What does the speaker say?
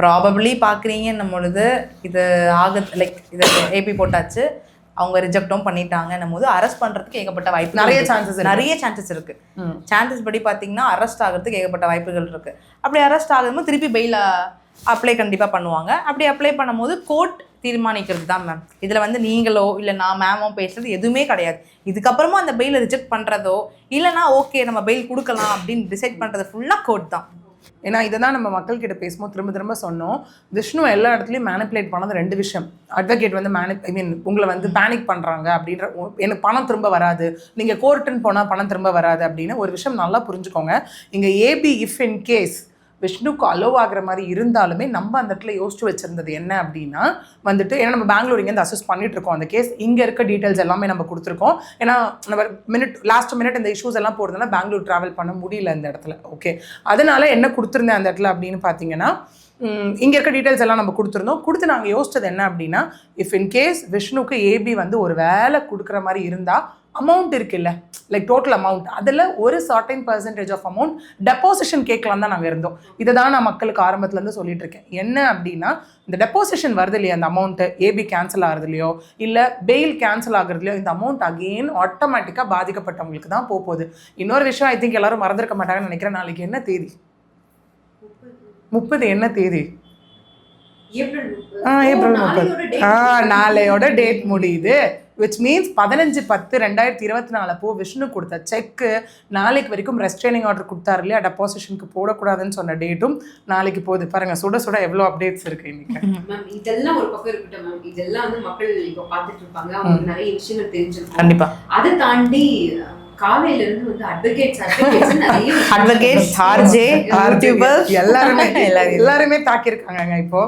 Probably பார்க்குறீங்கன்னும் பொழுது இது like இது ஏபி போட்டாச்சு, அவங்க ரிஜெக்டும் பண்ணிட்டாங்கன்னும் போது அரெஸ்ட் பண்ணுறதுக்கு ஏகப்பட்ட வாய்ப்பு நிறைய சான்சஸ் இருக்குது. சான்சஸ் படி பார்த்தீங்கன்னா அரெஸ்ட் ஆகிறதுக்கு ஏகப்பட்ட வாய்ப்புகள் இருக்குது. அப்படி அரெஸ்ட் ஆகும்போது திருப்பி பெயில் அப்ளை கண்டிப்பாக பண்ணுவாங்க. அப்படி அப்ளை பண்ணும்போது கோர்ட் தீர்மானிக்கிறது தான் மேம். இதில் வந்து நீங்களோ இல்லை நான் மேமோ பேசுறது எதுவுமே கிடையாது. இதுக்கப்புறமா அந்த பெயிலை ரிஜெக்ட் பண்ணுறதோ இல்லைனா ஓகே நம்ம பெயில் கொடுக்கலாம் அப்படின்னு டிசைட் பண்ணுறது ஃபுல்லாக கோர்ட் தான். ஏன்னா இதை தான் நம்ம மக்கள்கிட்ட பேசும்போது திரும்ப சொன்னோம். விஷ்ணு எல்லா இடத்துலையும் மேனிப்புலேட் பண்ணது 2 விஷயம். அட்வொகேட் வந்து உங்களை வந்து பேனிக் பண்ணுறாங்க அப்படின்ற, எனக்கு பணம் திரும்ப வராது, நீங்கள் கோர்ட்டுன்னு போனால் பணம் திரும்ப வராது அப்படின்னு ஒரு விஷயம் நல்லா புரிஞ்சுக்கோங்க. இங்கே ஏபி இஃப் இன் கேஸ் விஷ்ணுக்கு அலோவ் ஆகிற மாதிரி இருந்தாலுமே நம்ம அந்த இடத்துல யோசிச்சு வச்சிருந்தது என்ன அப்படின்னா வந்துட்டு, ஏன்னா நம்ம பெங்களூர் இங்கேருந்து அசஸ் பண்ணிட்டு இருக்கோம் அந்த கேஸ், இங்கே இருக்க டீட்டெயில்ஸ் எல்லாமே நம்ம கொடுத்துருக்கோம். ஏன்னா நம்ம லாஸ்ட் மினிட் இந்த இஷ்யூஸ் எல்லாம் போகிறதுனால பெங்களூர் ட்ராவல் பண்ண முடியல இந்த இடத்துல. ஓகே, அதனால என்ன கொடுத்துருந்தேன் அந்த இடத்துல அப்படின்னு பார்த்தீங்கன்னா, இங்கே இருக்க டீட்டெயில்ஸ் எல்லாம் நம்ம கொடுத்துருந்தோம். கொடுத்து நாங்கள் யோசிச்சது என்ன அப்படின்னா, இஃப் இன் கேஸ் விஷ்ணுக்கு ஏபி வந்து ஒரு வேலை கொடுக்குற மாதிரி இருந்தால் அமௌண்ட் இருக்குல்ல, லைக் டோட்டல் அமௌண்ட், அதில் ஒரு சர்டைன் % ஆஃப் அமௌண்ட் டெபாசிஷன் கேட்கலாம் தான் நாங்கள் இருந்தோம். இதை தான் நான் மக்களுக்கு ஆரம்பத்துலேருந்து சொல்லிட்டு இருக்கேன். என்ன அப்படின்னா, இந்த டெபாசிஷன் வருது இல்லையா, அந்த அமௌண்ட்டு ஏபி கேன்சல் ஆகிறதுலையோ இல்லை பெயில் கேன்சல் ஆகுறதுலையோ இந்த அமௌண்ட் அகெயின் ஆட்டோமேட்டிக்காக பாதிக்கப்பட்டவங்களுக்கு தான் போகுது. இன்னொரு விஷயம் ஐ திங்க் எல்லாரும் மறந்துருக்க மாட்டாங்கன்னு நினைக்கிறேன். நாளைக்கு என்ன தேதி? 30 என்ன தேதி? ஏப்ரல் 30. நாளையோட டேட் முடியுது. விச் மீன்ஸ் 15/10/2024 அப்போ விஷ்ணு கொடுத்த செக்கு நாளைக்கு வரைக்கும் ரெஸ்ட்ரைனிங் ஆர்டர் கொடுத்தாரு இல்லையா, டெபாசிஷனுக்கு போடக்கூடாதுன்னு சொன்ன டேட்டும் நாளைக்கு போகுது. பாருங்க, சுட எவ்வளோ அப்டேட்ஸ் இருக்கு இன்னைக்கு. மேம் இதெல்லாம் ஒரு பக்கம் இருக்கட்டும் மேம், இதெல்லாம் வந்து மக்கள் இப்போ பார்த்துட்டு இருப்பாங்க, அவங்களுக்கு நிறைய விஷயங்கள் தெரிஞ்சிருக்கும். கண்டிப்பா அதை தாண்டி காலையில இருந்து வந்து அட்வொகேட்ஸ் ஆர்ஜே யூடியூபர்ஸ் எல்லாருமே தாக்கியிருக்காங்க இப்போ.